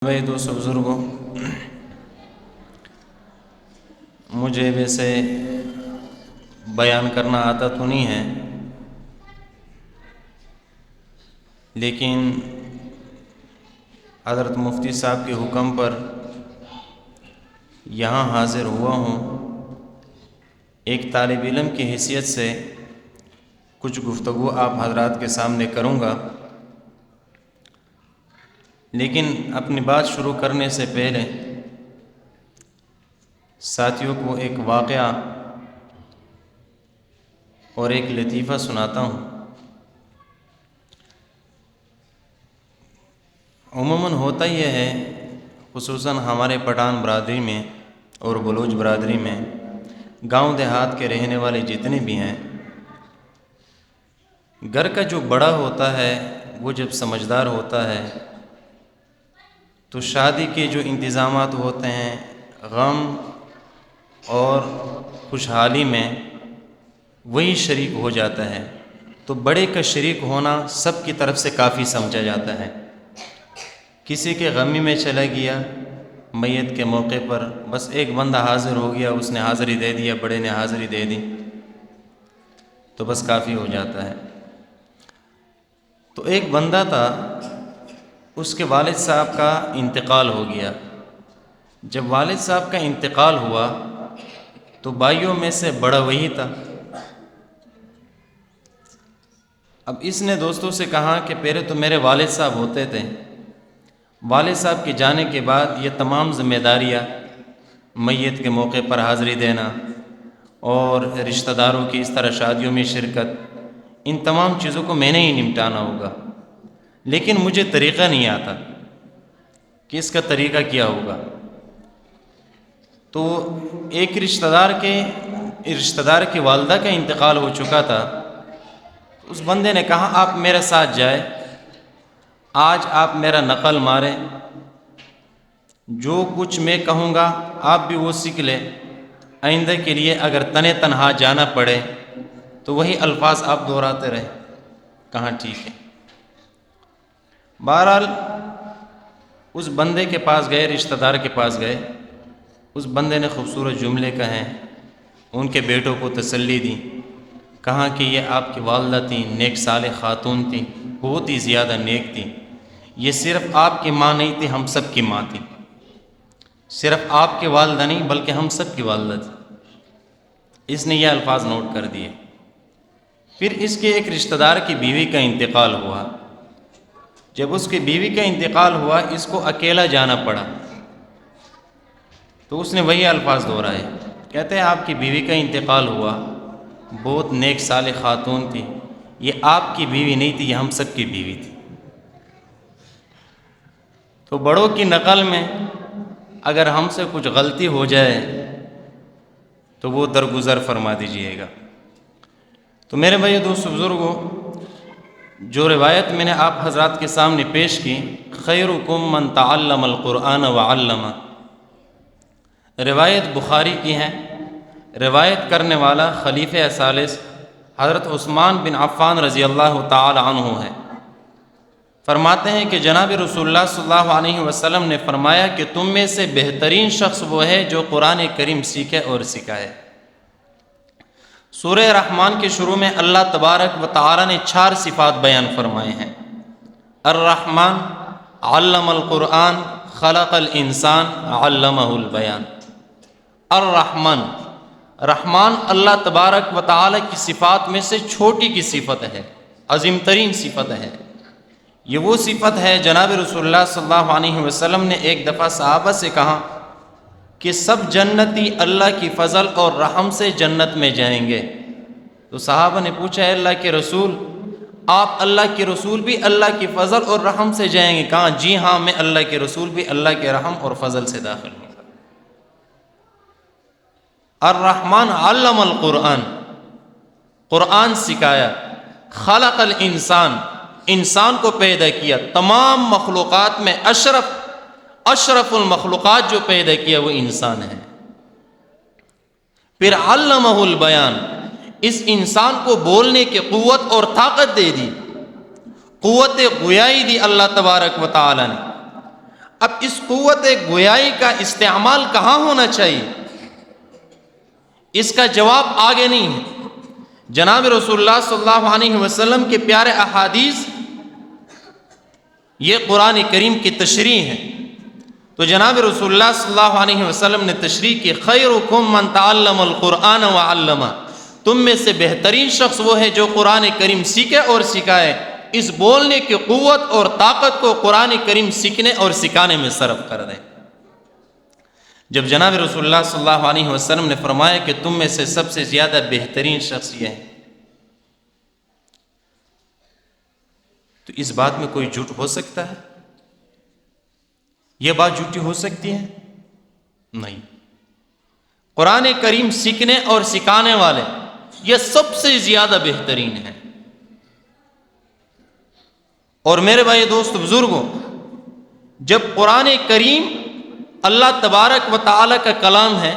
بھائی دوستوں بزرگوں، مجھے ویسے بیان کرنا آتا تو نہیں ہے، لیکن حضرت مفتی صاحب کے حکم پر یہاں حاضر ہوا ہوں۔ ایک طالب علم کی حیثیت سے کچھ گفتگو آپ حضرات کے سامنے کروں گا، لیکن اپنی بات شروع کرنے سے پہلے ساتھیوں کو ایک واقعہ اور ایک لطیفہ سناتا ہوں۔ عموماً ہوتا یہ ہے، خصوصاً ہمارے پٹھان برادری میں اور بلوچ برادری میں، گاؤں دیہات کے رہنے والے جتنے بھی ہیں، گھر کا جو بڑا ہوتا ہے وہ جب سمجھدار ہوتا ہے تو شادی کے جو انتظامات ہوتے ہیں، غم اور خوشحالی میں وہی شریک ہو جاتا ہے، تو بڑے کا شریک ہونا سب کی طرف سے کافی سمجھا جاتا ہے۔ کسی کے غمی میں چلا گیا میت کے موقع پر، بس ایک بندہ حاضر ہو گیا، اس نے حاضری دے دیا، بڑے نے حاضری دے دی تو بس کافی ہو جاتا ہے۔ تو ایک بندہ تھا، اس کے والد صاحب کا انتقال ہو گیا۔ جب والد صاحب کا انتقال ہوا تو بھائیوں میں سے بڑا وہی تھا۔ اب اس نے دوستوں سے کہا کہ پہلے تو میرے والد صاحب ہوتے تھے، والد صاحب کے جانے کے بعد یہ تمام ذمہ داریاں، میت کے موقع پر حاضری دینا اور رشتہ داروں کی اس طرح شادیوں میں شرکت، ان تمام چیزوں کو میں نے ہی نمٹانا ہوگا، لیکن مجھے طریقہ نہیں آتا کہ اس کا طریقہ کیا ہوگا۔ تو ایک رشتہ دار کی والدہ کا انتقال ہو چکا تھا۔ اس بندے نے کہا آپ میرے ساتھ جائے، آج آپ میرا نقل ماریں، جو کچھ میں کہوں گا آپ بھی وہ سیکھ لیں، آئندہ کے لیے اگر تنے تنہا جانا پڑے تو وہی الفاظ آپ دہراتے رہیں۔ کہا ٹھیک ہے۔ بہرحال اس بندے کے پاس گئے، رشتہ دار کے پاس گئے، اس بندے نے خوبصورت جملے کہے، ان کے بیٹوں کو تسلی دی، کہا کہ یہ آپ کی والدہ تھیں، نیک صالح خاتون تھیں، بہت ہی زیادہ نیک تھیں، یہ صرف آپ کی ماں نہیں تھی، ہم سب کی ماں تھی، صرف آپ کی والدہ نہیں بلکہ ہم سب کی والدہ تھی۔ اس نے یہ الفاظ نوٹ کر دیے۔ پھر اس کے ایک رشتہ دار کی بیوی کا انتقال ہوا۔ جب اس کی بیوی کا انتقال ہوا، اس کو اکیلا جانا پڑا، تو اس نے وہی الفاظ دہرائے، کہتے ہیں آپ کی بیوی کا انتقال ہوا، بہت نیک صالح خاتون تھی، یہ آپ کی بیوی نہیں تھی، یہ ہم سب کی بیوی تھی۔ تو بڑوں کی نقل میں اگر ہم سے کچھ غلطی ہو جائے تو وہ درگزر فرما دیجئے گا۔ تو میرے بھائی دوست بزرگوں، جو روایت میں نے آپ حضرات کے سامنے پیش کی، خیرکم من تعلم القرآن وعلمہ، روایت بخاری کی ہے۔ روایت کرنے والا خلیفہ ثالث حضرت عثمان بن عفان رضی اللہ تعالی عنہ ہے۔ فرماتے ہیں کہ جناب رسول اللہ صلی اللہ علیہ وسلم نے فرمایا کہ تم میں سے بہترین شخص وہ ہے جو قرآن کریم سیکھے اور سکھائے۔ سورہ رحمان کے شروع میں اللہ تبارک و تعالی نے 4 صفات بیان فرمائے ہیں۔ الرحمن علم القرآن خلق الانسان علمہ البیان۔ الرحمن، رحمان اللہ تبارک و تعالی کی صفات میں سے چھوٹی کی صفت ہے، عظیم ترین صفت ہے۔ یہ وہ صفت ہے، جناب رسول اللہ صلی اللہ علیہ وسلم نے ایک دفعہ صحابہ سے کہا کہ سب جنتی اللہ کی فضل اور رحم سے جنت میں جائیں گے۔ تو صحابہ نے پوچھا اے اللہ کے رسول، آپ اللہ کے رسول بھی اللہ کی فضل اور رحم سے جائیں گے؟ کہا جی ہاں، میں اللہ کے رسول بھی اللہ کے رحم اور فضل سے داخل ہوں۔ الرحمن علم القرآن، قرآن سکھایا۔ خلق الانسان، انسان کو پیدا کیا۔ تمام مخلوقات میں اشرف المخلوقات جو پیدا کیا وہ انسان ہے۔ پھر علمہ البیان، اس انسان کو بولنے کی قوت اور طاقت دے دی، قوت گویائی دی اللہ تبارک و تعالی نے۔ اب اس قوت گویائی کا استعمال کہاں ہونا چاہیے؟ اس کا جواب آگے نہیں ہے۔ جناب رسول اللہ صلی اللہ علیہ وسلم کے پیارے احادیث یہ قرآن کریم کی تشریح ہے۔ تو جناب رسول اللہ صلی اللہ علیہ وسلم نے تشریح کی، خیرکم من تعلم القرآن وعلمہ، تم میں سے بہترین شخص وہ ہے جو قرآن کریم سیکھے اور سکھائے۔ اس بولنے کی قوت اور طاقت کو قرآن کریم سیکھنے اور سکھانے میں صرف کر دیں۔ جب جناب رسول اللہ صلی اللہ علیہ وسلم نے فرمایا کہ تم میں سے سب سے زیادہ بہترین شخص یہ ہے، تو اس بات میں کوئی جھوٹ ہو سکتا ہے؟ یہ بات جھوٹی ہو سکتی ہے؟ نہیں۔ قرآن کریم سیکھنے اور سکھانے والے یہ سب سے زیادہ بہترین ہیں۔ اور میرے بھائی دوست بزرگوں، جب قرآن کریم اللہ تبارک و تعالیٰ کا کلام ہے،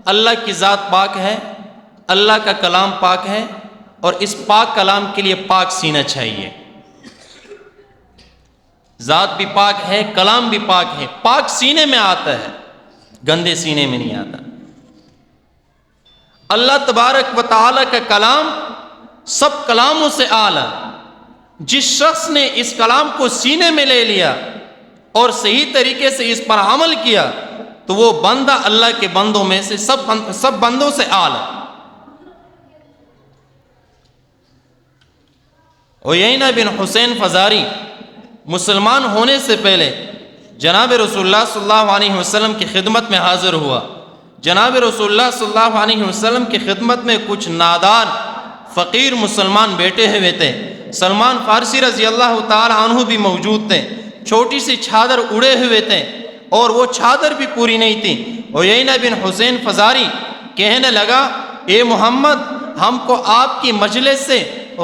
اللہ کی ذات پاک ہے، اللہ کا کلام پاک ہے، اور اس پاک کلام کے لیے پاک سینہ چاہیے۔ ذات بھی پاک ہے، کلام بھی پاک ہے، پاک سینے میں آتا ہے، گندے سینے میں نہیں آتا۔ اللہ تبارک و تعالیٰ کا کلام سب کلاموں سے اعلیٰ۔ جس شخص نے اس کلام کو سینے میں لے لیا اور صحیح طریقے سے اس پر عمل کیا تو وہ بندہ اللہ کے بندوں میں سے سب بندوں سے اعلیٰ۔ عیینہ بن حسین فزاری مسلمان ہونے سے پہلے جناب رسول اللہ صلی اللہ علیہ وسلم کی خدمت میں حاضر ہوا۔ جناب رسول اللہ صلی اللہ علیہ وسلم کی خدمت میں کچھ نادار فقیر مسلمان بیٹھے ہوئے تھے۔ سلمان فارسی رضی اللہ تعالی عنہ بھی موجود تھے۔ چھوٹی سی چادر اڑے ہوئے تھے اور وہ چادر بھی پوری نہیں تھی۔ عیینہ بن حسین فزاری کہنے لگا، اے محمد، ہم کو آپ کی مجلس سے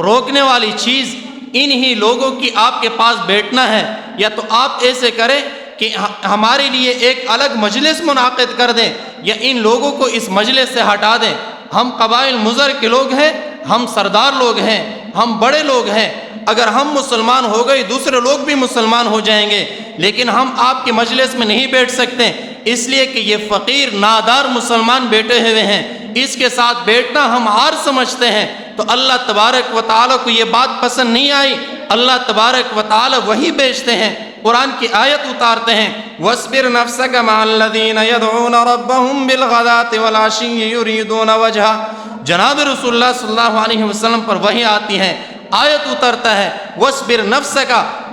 روکنے والی چیز انہی لوگوں کی آپ کے پاس بیٹھنا ہے، یا تو آپ ایسے کریں کہ ہمارے لیے ایک الگ مجلس منعقد کر دیں، یا ان لوگوں کو اس مجلس سے ہٹا دیں۔ ہم قبائل مضر کے لوگ ہیں، ہم سردار لوگ ہیں، ہم بڑے لوگ ہیں، اگر ہم مسلمان ہو گئے دوسرے لوگ بھی مسلمان ہو جائیں گے، لیکن ہم آپ کی مجلس میں نہیں بیٹھ سکتے، اس لیے کہ یہ فقیر نادار مسلمان بیٹھے ہوئے ہیں، اس کے ساتھ بیٹھنا ہم عار سمجھتے ہیں۔ تو اللہ تبارک و تعالیٰ کو یہ بات پسند نہیں آئی۔ اللہ تبارک و تعالیٰ وہی بیچتے ہیں، قرآن کی آیت اتارتے ہیں، وَاصْبِرْ نَفْسَكَ مَعَ الَّذِينَ يَدْعُونَ رَبَّهُمْ بِالْغَدَاةِ وَالْعَشِيِّ يُرِيدُونَ وَجْهَهُ۔ جناب رسول اللہ صلی اللہ علیہ وسلم پر وحی آتی ہے، آیت اترتا ہے، وَاصْبِرْ نَفْسَكَ،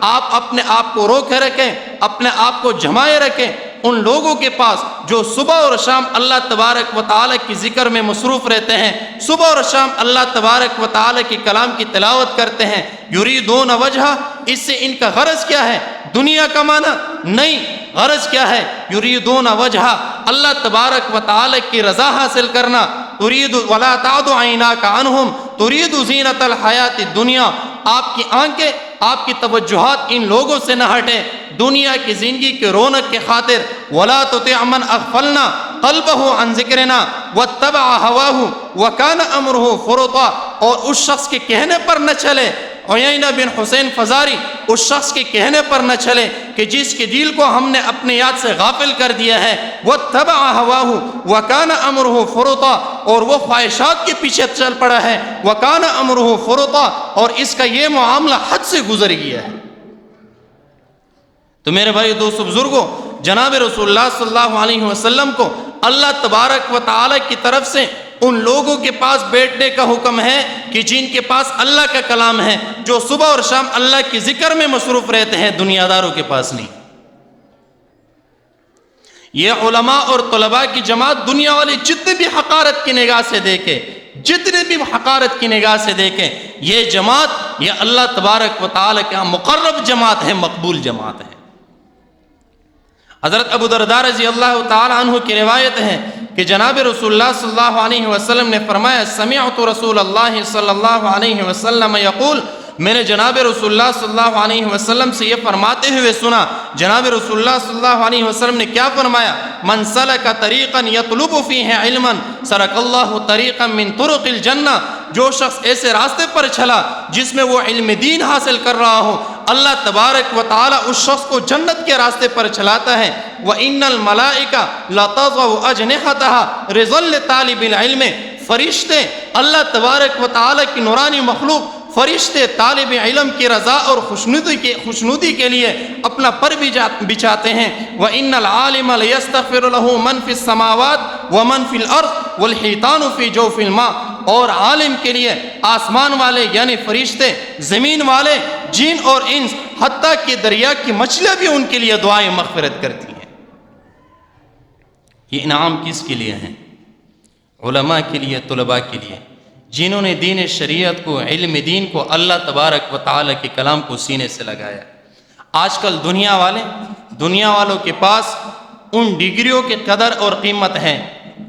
آپ اپنے آپ کو روکے رکھیں، اپنے آپ کو جمائے رکھیں ان لوگوں کے پاس جو صبح اور شام اللہ تبارک و تعالیٰ کی ذکر میں مصروف رہتے ہیں، صبح اور شام اللہ تبارک و تعالیٰ کے کلام کی تلاوت کرتے ہیں۔ یریدون وجہ، اس سے ان کا غرض کیا ہے؟ دنیا کمانا نہیں، غرض کیا ہے؟ یریدون وجہ، اللہ تبارک و تعالیٰ کی رضا حاصل کرنا۔ ترید ولا تعد عیناک عنہم ترید زینت الحیات الدنیا، آپ کی آنکھیں، آپ کی توجہات ان لوگوں سے نہ ہٹیں دنیا کی زندگی کے رونق کے خاطر۔ ولا تطع من اغفلنا قلبہ عن ذکرنا واتبع ہواہ وکان امرہ فرطا، اور اس شخص کے کہنے پر نہ چلے، عیینہ بن حسین فزاری اس شخص کے کہنے پر نہ چلے کہ جس کے دل کو ہم نے اپنے یاد سے غافل کر دیا ہے، واتبع ہواہ وکان امرہ فرطا، اور وہ خواہشات کے پیچھے چل پڑا ہے، وکان امرہ فرطا، اور اس کا یہ معاملہ حد سے گزر گیا ہے۔ تو میرے بھائی دوستو بزرگوں، جناب رسول اللہ صلی اللہ علیہ وسلم کو اللہ تبارک و تعالیٰ کی طرف سے ان لوگوں کے پاس بیٹھنے کا حکم ہے کہ جن کے پاس اللہ کا کلام ہے، جو صبح اور شام اللہ کی ذکر میں مصروف رہتے ہیں، دنیا داروں کے پاس نہیں۔ یہ علماء اور طلباء کی جماعت دنیا والے جتنے بھی حقارت کی نگاہ سے دیکھے، جتنے بھی حقارت کی نگاہ سے دیکھیں، یہ جماعت یہ اللہ تبارک و تعالیٰ کے ہاں مقرب جماعت ہے، مقبول جماعت ہے۔ حضرت ابو درداء رضی اللہ تعالی عنہ کی روایت ہے کہ جناب رسول اللہ صلی اللہ علیہ وسلم نے فرمایا، سمعت رسول اللہ صلی اللہ علیہ وسلم یقول، میں نے جناب رسول اللہ صلی اللہ علیہ وسلم سے یہ فرماتے ہوئے سنا۔ جناب رسول اللہ صلی اللہ علیہ وسلم نے کیا فرمایا؟ من سلک طریقا یطلب فیہ علما سلک اللہ طریقا من طرق الجنہ، جو شخص ایسے راستے پر چلا جس میں وہ علم دین حاصل کر رہا ہو، اللہ تبارک و تعالی اس شخص کو جنت کے راستے پر چلاتا ہے۔ وَإِنَّ الْمَلَائِكَةَ لَتَضَعُ أَجْنِحَتَهَا رِضًا لِطَالِبِ الْعِلْمِ، فرشتے اللہ تبارک و تعالی کی نورانی مخلوق فرشتے طالب علم کی رضا اور خوشنودی کے لیے اپنا پر بچھاتے ہیں۔ وَإِنَّ الْعَالِمَ لَيَسْتَغْفِرُ لَهُ مَنْ فِي السَّمَاوَاتِ وَمَنْ فِي الْأَرْضِ وَالْحِيتَانُ فِي جَوْفِ الْمَاءِ، اور عالم کے لیے آسمان والے یعنی فرشتے، زمین والے جن اور انس، حتیٰ کہ دریا کی مچھلیاں بھی ان کے لیے دعائیں مغفرت کرتی ہیں۔ یہ انعام کس کے لیے ہیں؟ علماء کے لیے، طلباء کے لیے، جنہوں نے دین شریعت کو، علم دین کو، اللہ تبارک و تعالی کے کلام کو سینے سے لگایا۔ آج کل دنیا والوں کے پاس ان ڈگریوں کی قدر اور قیمت ہے،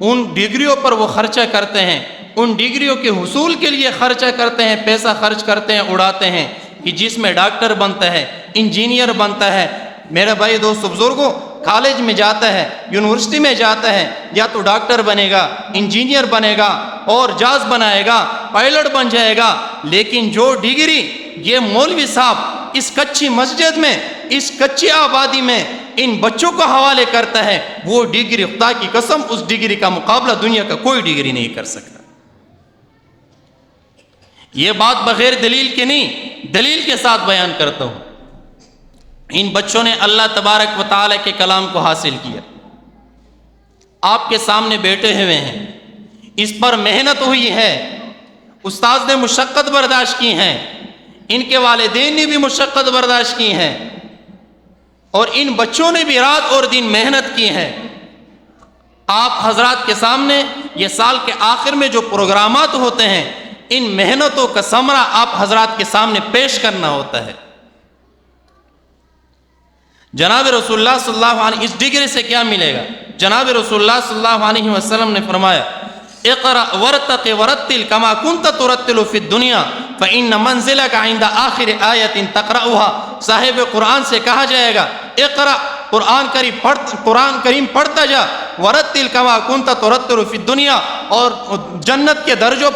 ان ڈگریوں پر وہ خرچہ کرتے ہیں، ان ڈگریوں کے حصول کے لیے خرچہ کرتے ہیں، پیسہ خرچ کرتے ہیں، اڑاتے ہیں، کہ جس میں ڈاکٹر بنتا ہے، انجینئر بنتا ہے۔ میرے بھائی دوستو بزرگوں، کالج میں جاتا ہے، یونیورسٹی میں جاتا ہے، یا تو ڈاکٹر بنے گا، انجینئر بنے گا، اور جہاز بنائے گا، پائلٹ بن جائے گا، لیکن جو ڈگری یہ مولوی صاحب اس کچی مسجد میں، اس کچی آبادی میں ان بچوں کو حوالے کرتا ہے، وہ ڈگری خدا کی قسم اس ڈگری کا مقابلہ دنیا کا کوئی ڈگری نہیں کر سکتا۔ یہ بات بغیر دلیل کے نہیں، دلیل کے ساتھ بیان کرتا ہوں۔ ان بچوں نے اللہ تبارک و تعالی کے کلام کو حاصل کیا، آپ کے سامنے بیٹھے ہوئے ہیں، اس پر محنت ہوئی ہے، استاد نے مشقت برداشت کی ہے، ان کے والدین نے بھی مشقت برداشت کی ہے، اور ان بچوں نے بھی رات اور دن محنت کی ہے۔ آپ حضرات کے سامنے یہ سال کے آخر میں جو پروگرامات ہوتے ہیں، ان محنتوں کا ثمرہ آپ حضرات کے سامنے پیش کرنا ہوتا ہے۔ جناب رسول اللہ صلی اللہ علیہ وسلم، اس ڈگری سے کیا ملے گا؟ جناب رسول اللہ صلی اللہ علیہ وسلم نے فرمایا، اقرأ ورتق ورتل كما كنت ترتل في الدنيا فإن منزلك عند آخر آية تقرأها۔ صاحب قرآن سے کہا جائے گا، اقرأ، قرآن کریم پڑھتا جا، ورتل كما كنت ترتل في الدنيا، اور جنت کے درجوں